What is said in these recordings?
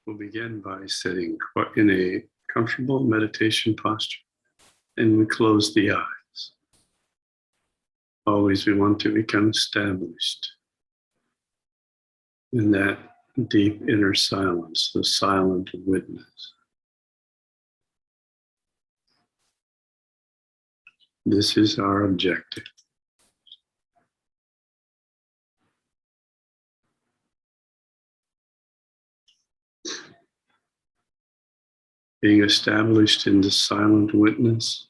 We'll begin by sitting in a comfortable meditation posture, and we close the eyes. Always we want to become established in that deep inner silence, the silent witness. This is our objective. Being established in the silent witness,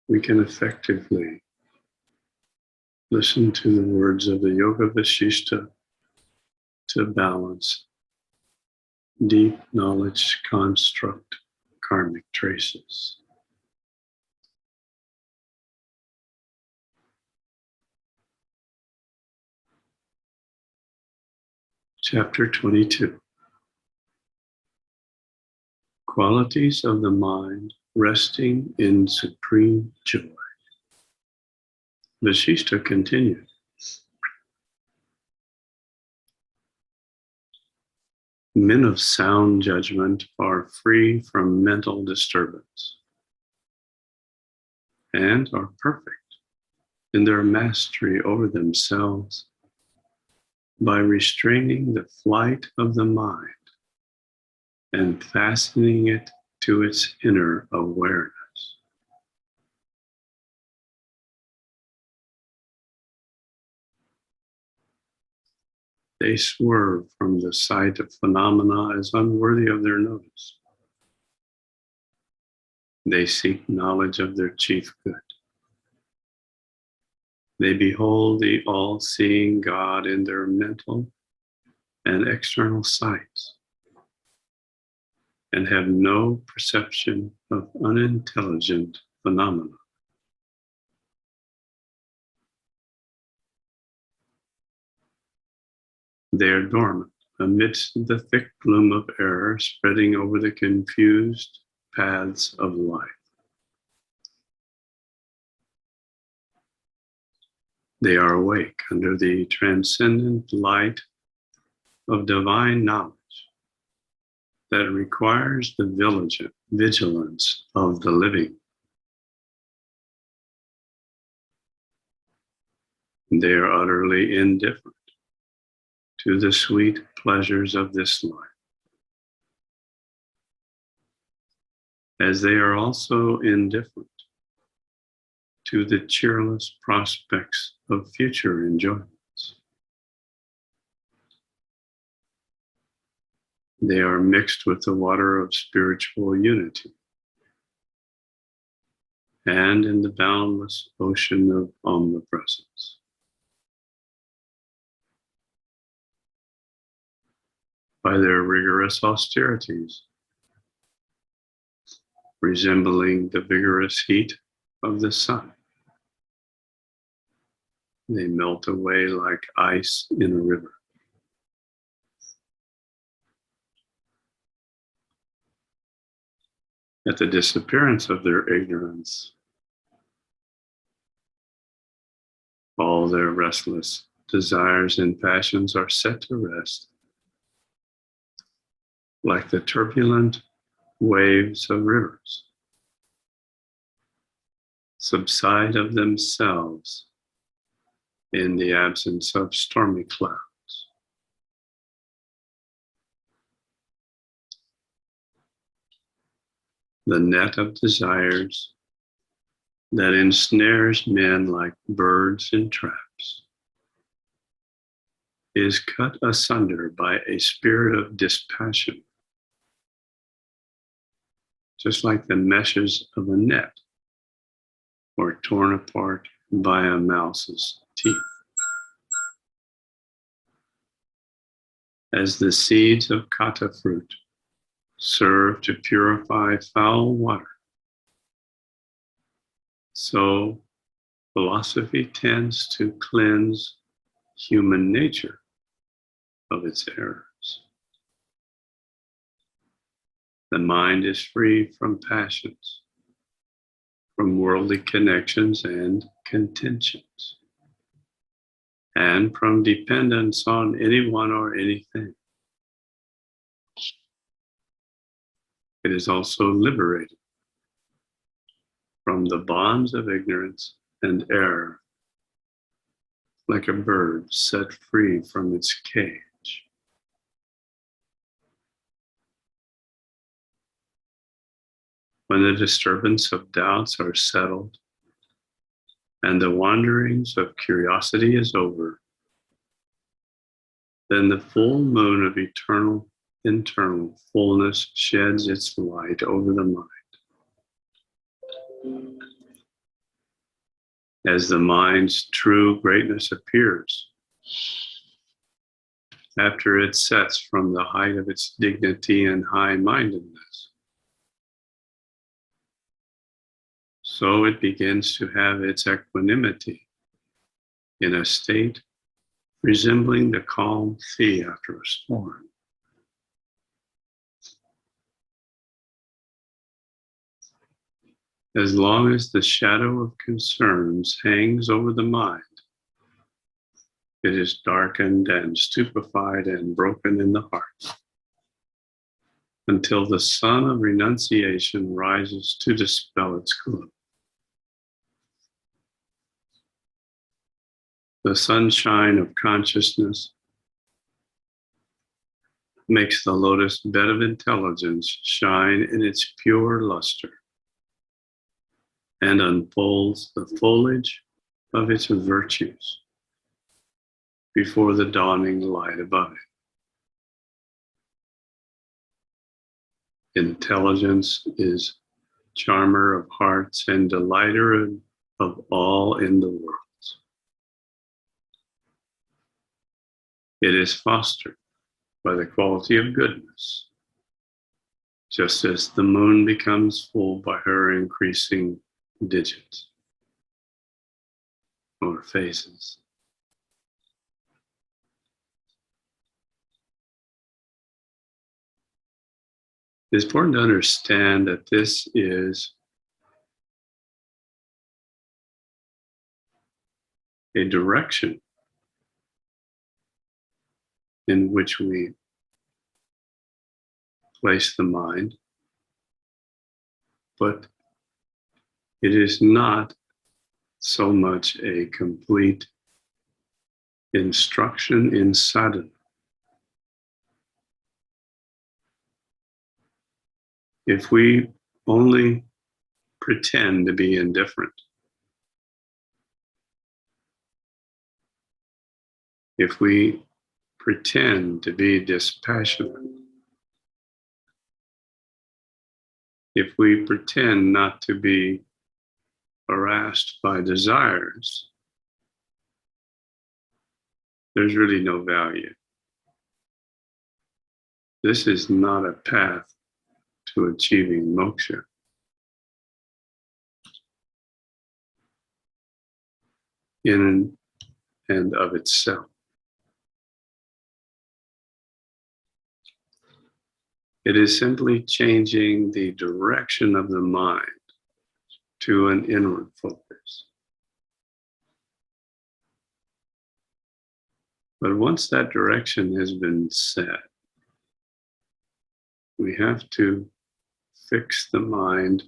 we can effectively listen to the words of the Yoga Vasishta to balance deep knowledge construct karmic traces. Chapter 22. Qualities of the mind resting in supreme joy. Vasishta continued. Men of sound judgment are free from mental disturbance and are perfect in their mastery over themselves by restraining the flight of the mind and fastening it to its inner awareness. They swerve from the sight of phenomena as unworthy of their notice. They seek knowledge of their chief good. They behold the all-seeing God in their mental and external sights, and have no perception of unintelligent phenomena. They are dormant amidst the thick gloom of error spreading over the confused paths of life. They are awake under the transcendent light of divine knowledge that requires the vigilance of the living. They are utterly indifferent to the sweet pleasures of this life, as they are also indifferent to the cheerless prospects of future enjoyments. They are mixed with the water of spiritual unity and in the boundless ocean of omnipresence. By their rigorous austerities, resembling the vigorous heat of the sun, they melt away like ice in a river. At the disappearance of their ignorance, all their restless desires and passions are set to rest, like the turbulent waves of rivers, subside of themselves in the absence of stormy clouds. The net of desires that ensnares men like birds in traps is cut asunder by a spirit of dispassion, just like the meshes of a net are torn apart by a mouse's teeth. As the seeds of kata fruit serve to purify foul water, so philosophy tends to cleanse human nature of its errors. The mind is free from passions, from worldly connections and contentions, and from dependence on anyone or anything. It is also liberated from the bonds of ignorance and error, like a bird set free from its cage. When the disturbance of doubts are settled and the wanderings of curiosity is over, then the full moon of eternal internal fullness sheds its light over the mind. As the mind's true greatness appears, after it sets from the height of its dignity and high-mindedness, so it begins to have its equanimity in a state resembling the calm sea after a storm. As long as the shadow of concerns hangs over the mind, it is darkened and stupefied and broken in the heart, until the sun of renunciation rises to dispel its gloom. The sunshine of consciousness makes the lotus bed of intelligence shine in its pure luster and unfolds the foliage of its virtues before the dawning light above it. Intelligence is charmer of hearts and delighter of all in the world. It is fostered by the quality of goodness, just as the moon becomes full by her increasing digits or phases. It's important to understand that this is a direction in which we place the mind, but it is not so much a complete instruction in sadhana. If we only pretend to be indifferent, if we pretend to be dispassionate, if we pretend not to be harassed by desires, there's really no value. This is not a path to achieving moksha. In and of itself. It is simply changing the direction of the mind to an inward focus. But once that direction has been set, we have to fix the mind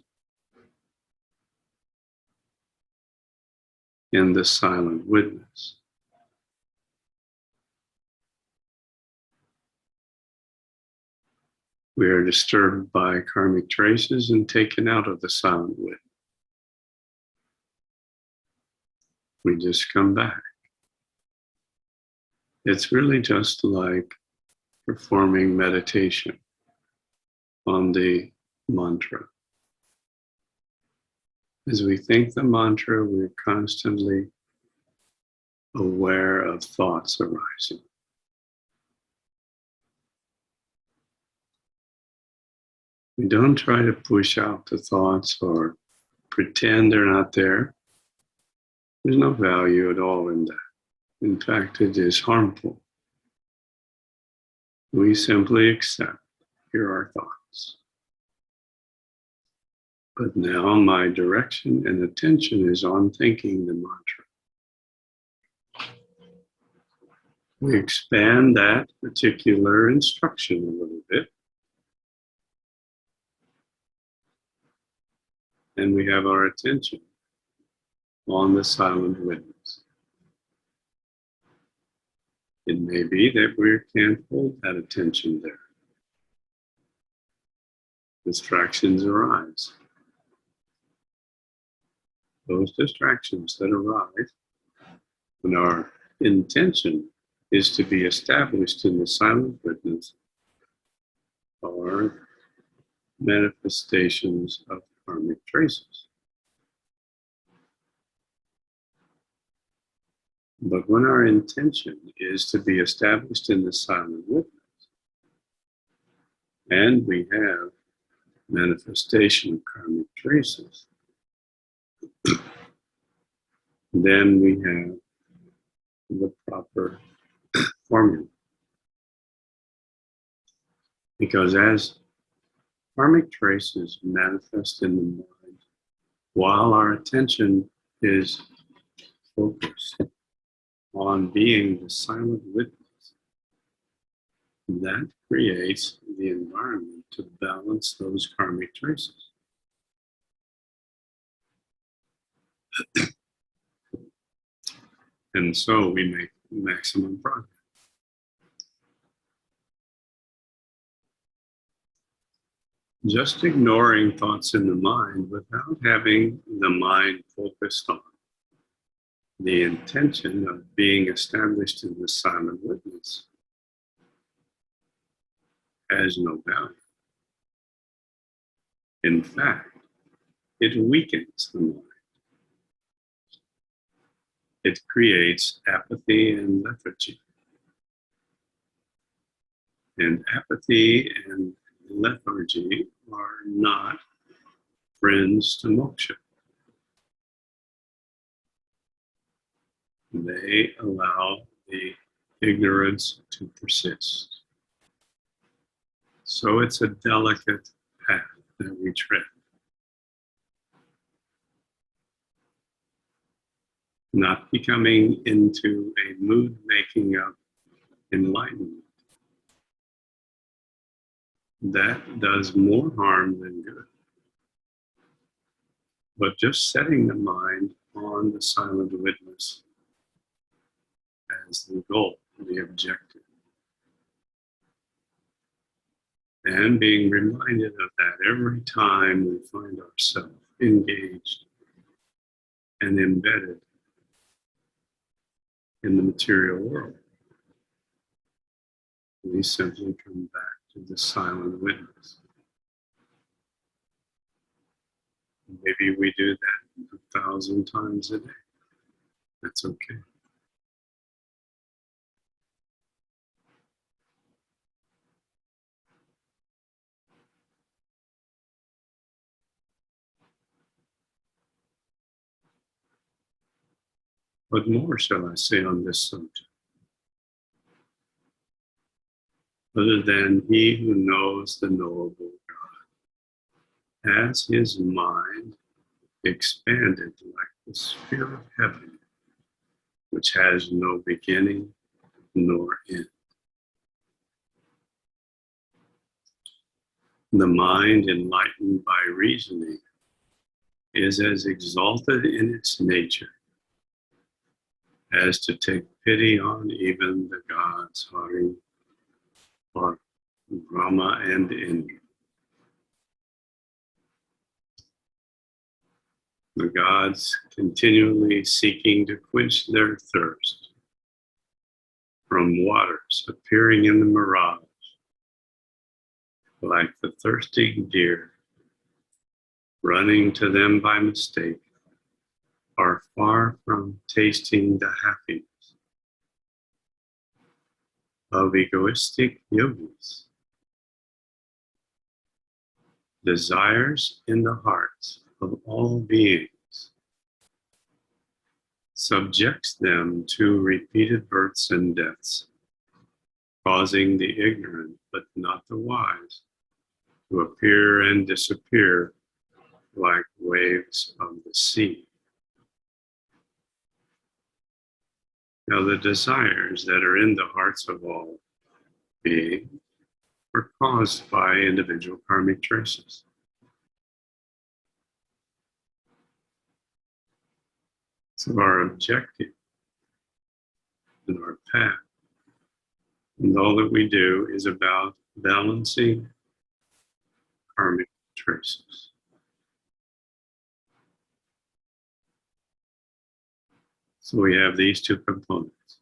in the silent witness. We are disturbed by karmic traces and taken out of the silent witness. We just come back. It's really just like performing meditation on the mantra. As we think the mantra, we're constantly aware of thoughts arising. We don't try to push out the thoughts or pretend they're not there. There's no value at all in that. In fact, it is harmful. We simply accept, here are thoughts. But now my direction and attention is on thinking the mantra. We expand that particular instruction a little bit. and we have our attention on the silent witness. It may be that we can't hold that attention there. Distractions arise. Those distractions that arise when our intention is to be established in the silent witness are manifestations of karmic traces. But when our intention is to be established in the silent witness, and we have manifestation of karmic traces, then we have the proper formula. Because as karmic traces manifest in the mind, while our attention is focused on being the silent witness, that creates the environment to balance those karmic traces. And so we make maximum progress. Just ignoring thoughts in the mind without having the mind focused on the intention of being established in the silent witness has no value. In fact, it weakens the mind. It creates apathy and lethargy. And apathy and lethargy are not friends to moksha. They allow the ignorance to persist. So it's a delicate path that we tread. Not becoming into a mood making of enlightenment. That does more harm than good. But just setting the mind on the silent witness as the goal, the objective. And being reminded of that every time we find ourselves engaged and embedded in the material world. We simply come back to the silent witness. Maybe we do that 1,000 times a day. That's okay. What more shall I say on this subject? Other than he who knows the knowable God has his mind expanded like the sphere of heaven, which has no beginning nor end. The mind enlightened by reasoning is as exalted in its nature as to take pity on even the gods, Hari, or Brahma and Indra. The gods continually seeking to quench their thirst from waters appearing in the mirage, like the thirsting deer running to them by mistake, are far from tasting the happiness of egoistic yogis. Desires in the hearts of all beings subjects them to repeated births and deaths, causing the ignorant but not the wise to appear and disappear like waves of the sea. Now, the desires that are in the hearts of all beings were caused by individual karmic traces. So our objective and our path and all that we do is about balancing karmic traces. So we have these two components.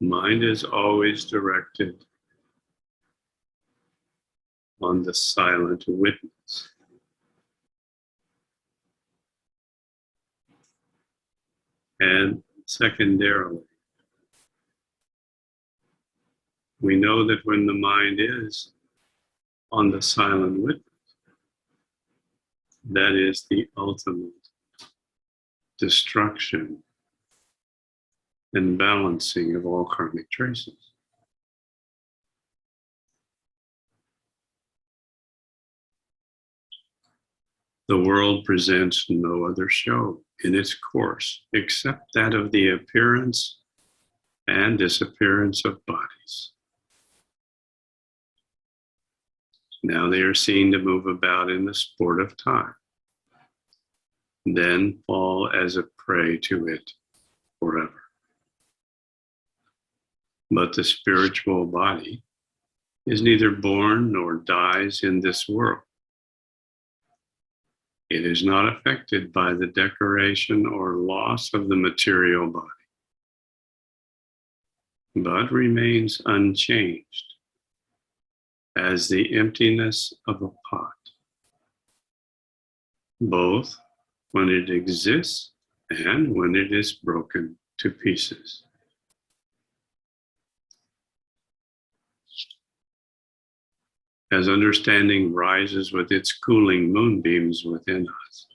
Mind is always directed on the silent witness. And secondarily, we know that when the mind is on the silent witness, that is the ultimate destruction and balancing of all karmic traces. The world presents no other show in its course except that of the appearance and disappearance of bodies. Now they are seen to move about in the sport of time, then fall as a prey to it forever. But the spiritual body is neither born nor dies in this world. It is not affected by the decoration or loss of the material body, but remains unchanged as the emptiness of a pot, both when it exists and when it is broken to pieces. As understanding rises with its cooling moonbeams within us,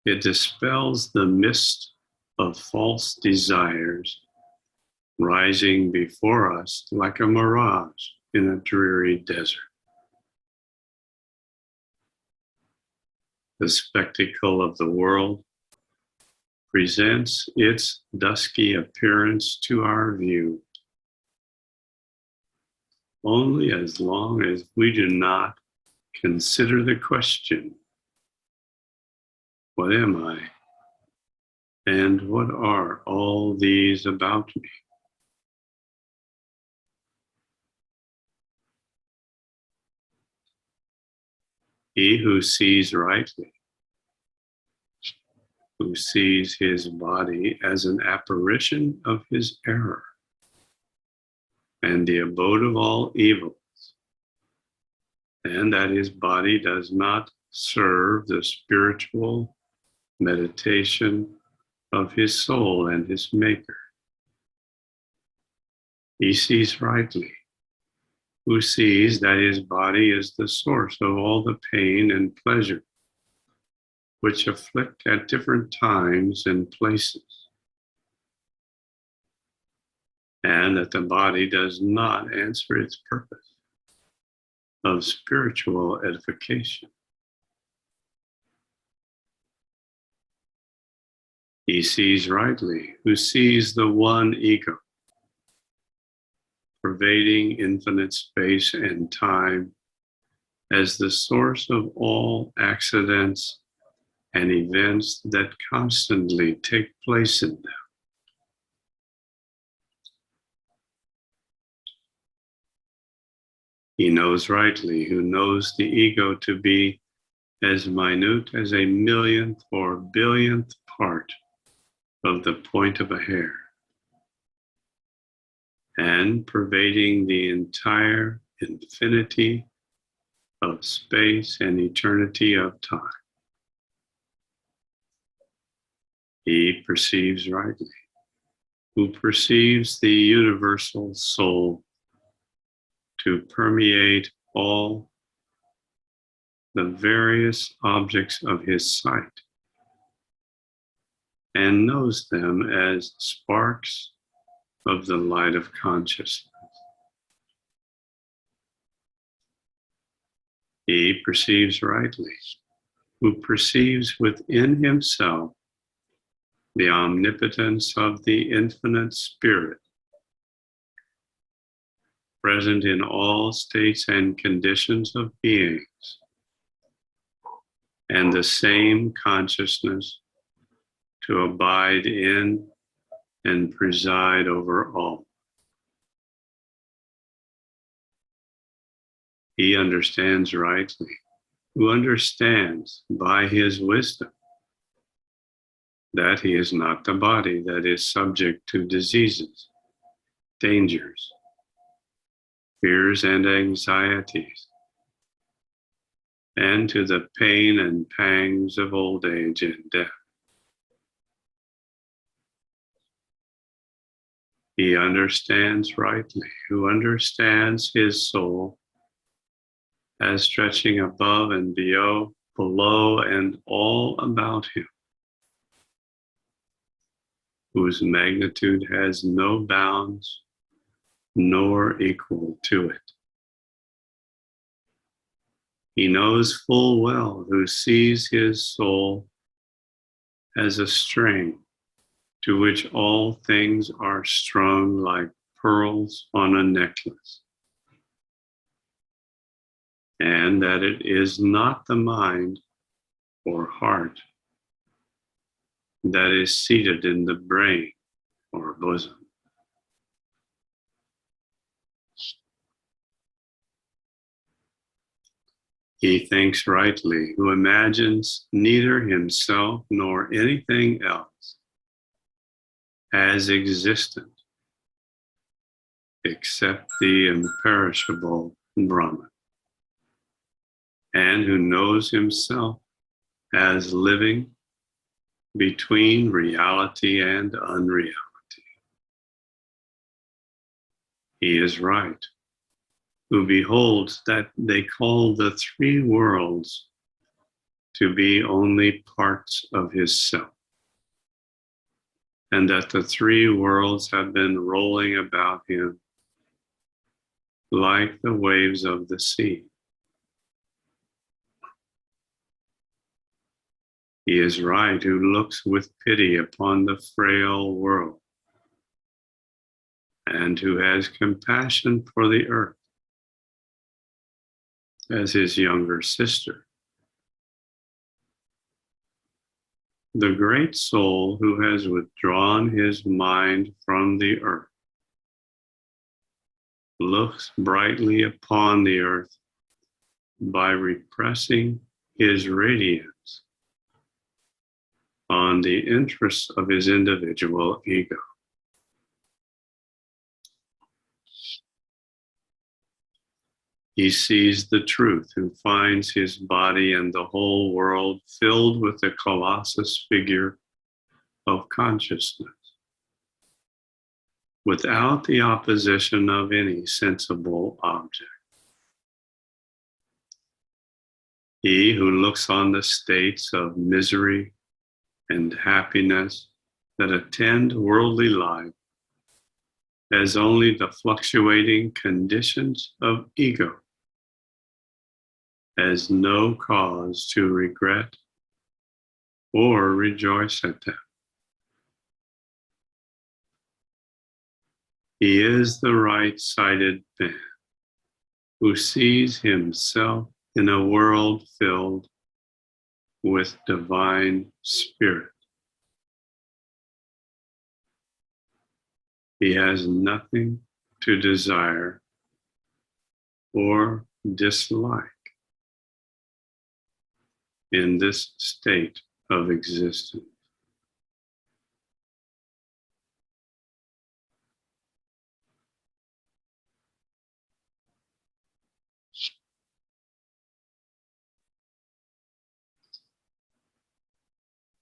it dispels the mist of false desires rising before us like a mirage in a dreary desert. The spectacle of the world presents its dusky appearance to our view only as long as we do not consider the question, what am I? And what are all these about me? He who sees rightly, who sees his body as an apparition of his error and the abode of all evils, and that his body does not serve the spiritual meditation of his soul and his maker. He sees rightly, who sees that his body is the source of all the pain and pleasure which afflict at different times and places, and that the body does not answer its purpose of spiritual edification. He sees rightly, who sees the one ego, pervading infinite space and time as the source of all accidents and events that constantly take place in them. He knows rightly, who knows the ego to be as minute as a millionth or billionth part of the point of a hair, and pervading the entire infinity of space and eternity of time. He perceives rightly, who perceives the universal soul to permeate all the various objects of his sight, and knows them as sparks of the light of consciousness. He perceives rightly, who perceives within himself the omnipotence of the infinite spirit, present in all states and conditions of beings, and the same consciousness to abide in and preside over all. He understands rightly, who understands by his wisdom that he is not the body that is subject to diseases, dangers, fears and anxieties, and to the pain and pangs of old age and death. He understands rightly, who understands his soul as stretching above and below and all about him, whose magnitude has no bounds nor equal to it. He knows full well, who sees his soul as a string to which all things are strung like pearls on a necklace, and that it is not the mind or heart that is seated in the brain or bosom. He thinks rightly, who imagines neither himself nor anything else as existent except the imperishable Brahman, and who knows himself as living between reality and unreality. He is right, who beholds that they call the three worlds to be only parts of his self, and that the three worlds have been rolling about him like the waves of the sea. He is right, who looks with pity upon the frail world, and who has compassion for the earth as his younger sister. The great soul who has withdrawn his mind from the earth looks brightly upon the earth by repressing his radiance on the interests of his individual ego. He sees the truth, who finds his body and the whole world filled with the colossus figure of consciousness, without the opposition of any sensible object. He who looks on the states of misery and happiness that attend worldly life as only the fluctuating conditions of ego, has no cause to regret or rejoice at them. He is the right-sighted man who sees himself in a world filled with divine spirit. He has nothing to desire or dislike in this state of existence.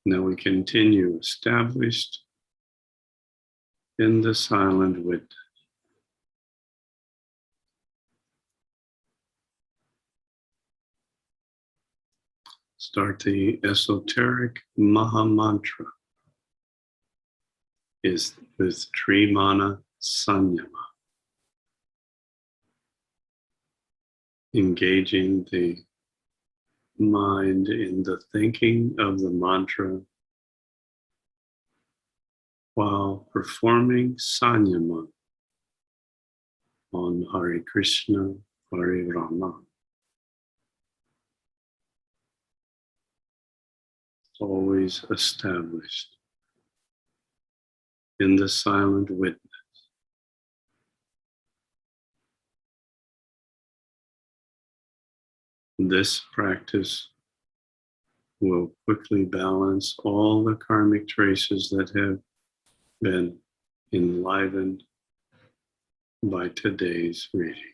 Now we continue established in the silent witness. Start the esoteric Maha Mantra is with Trimana Sanyama, engaging the mind in the thinking of the mantra while performing Sanyama on Hare Krishna, Hare Rama. Always established. in the silent witness. This practice will quickly balance all the karmic traces that have been enlivened by today's reading.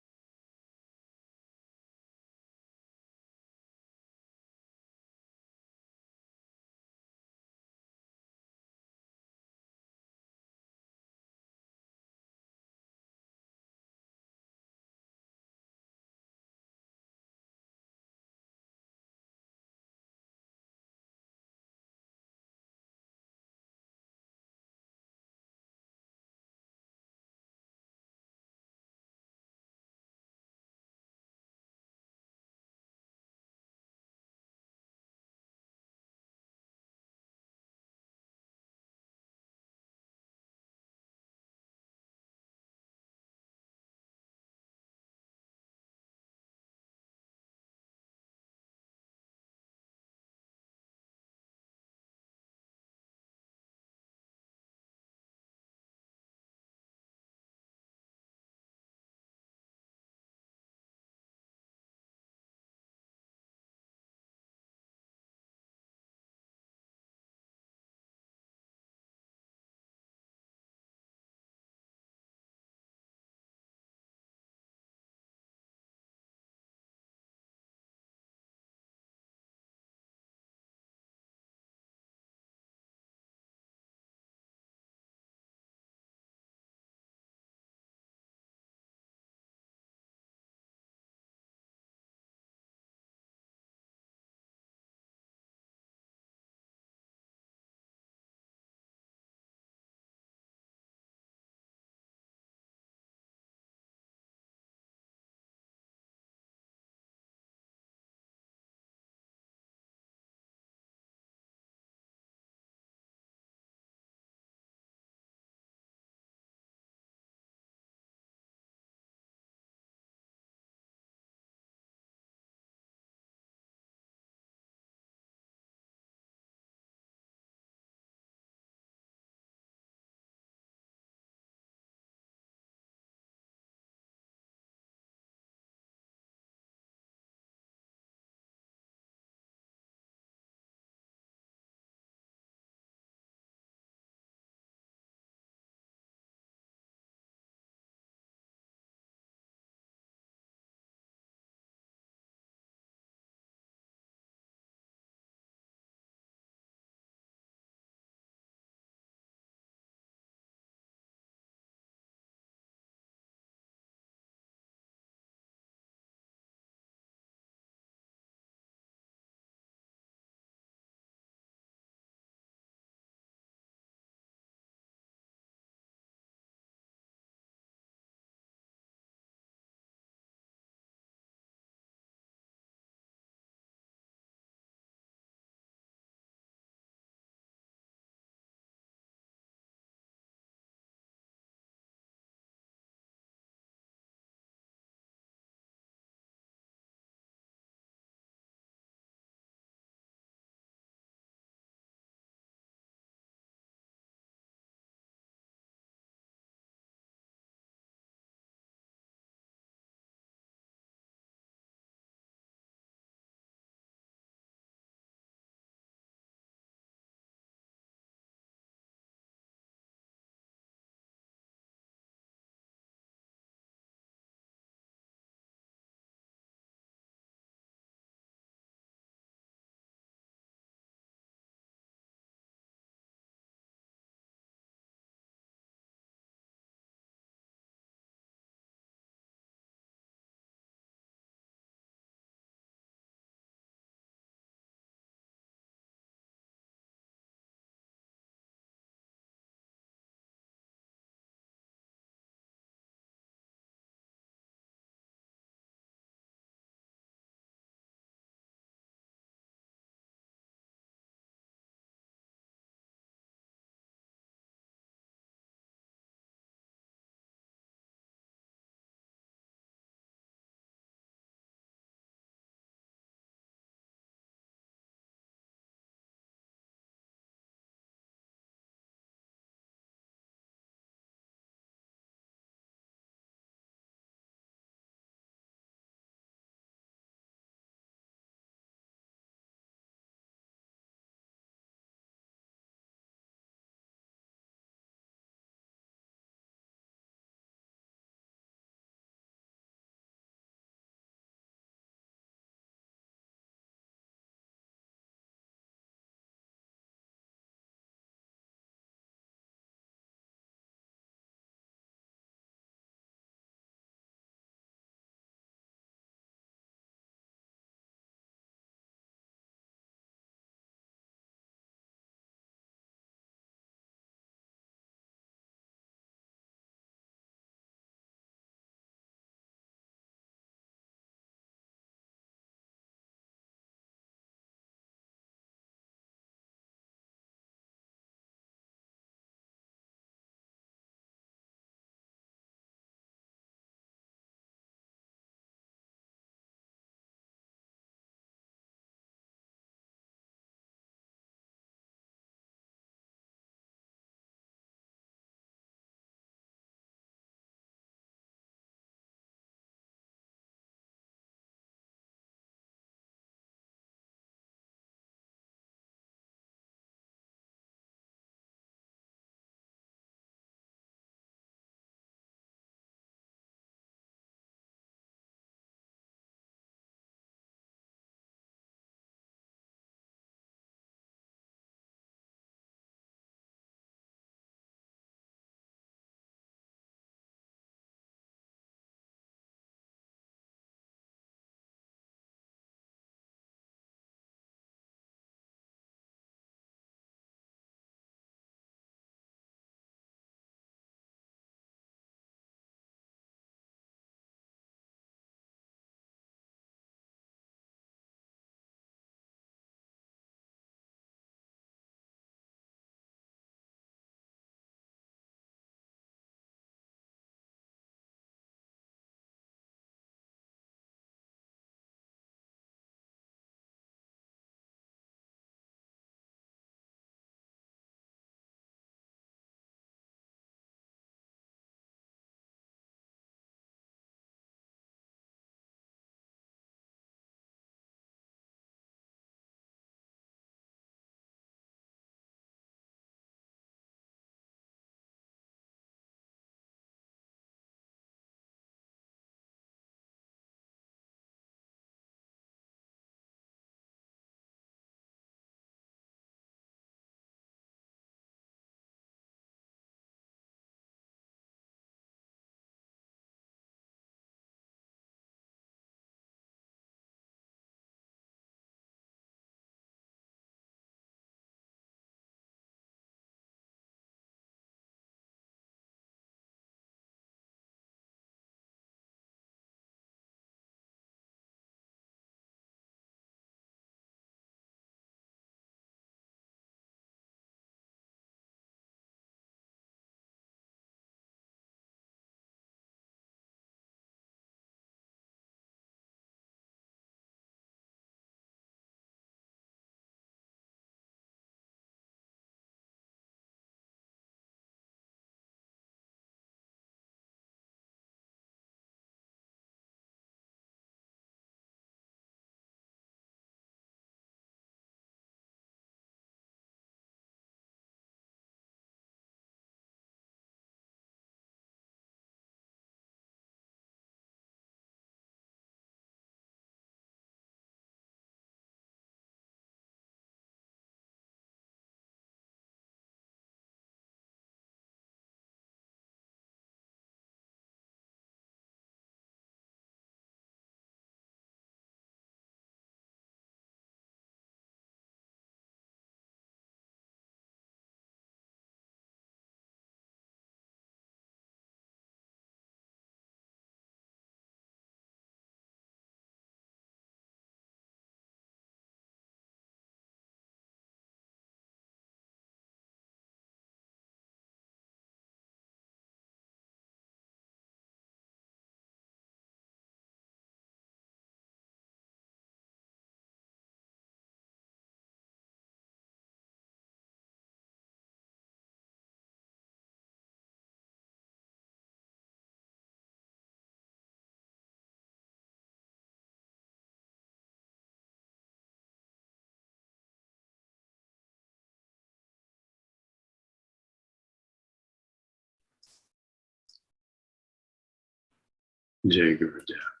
Jai Gurudev.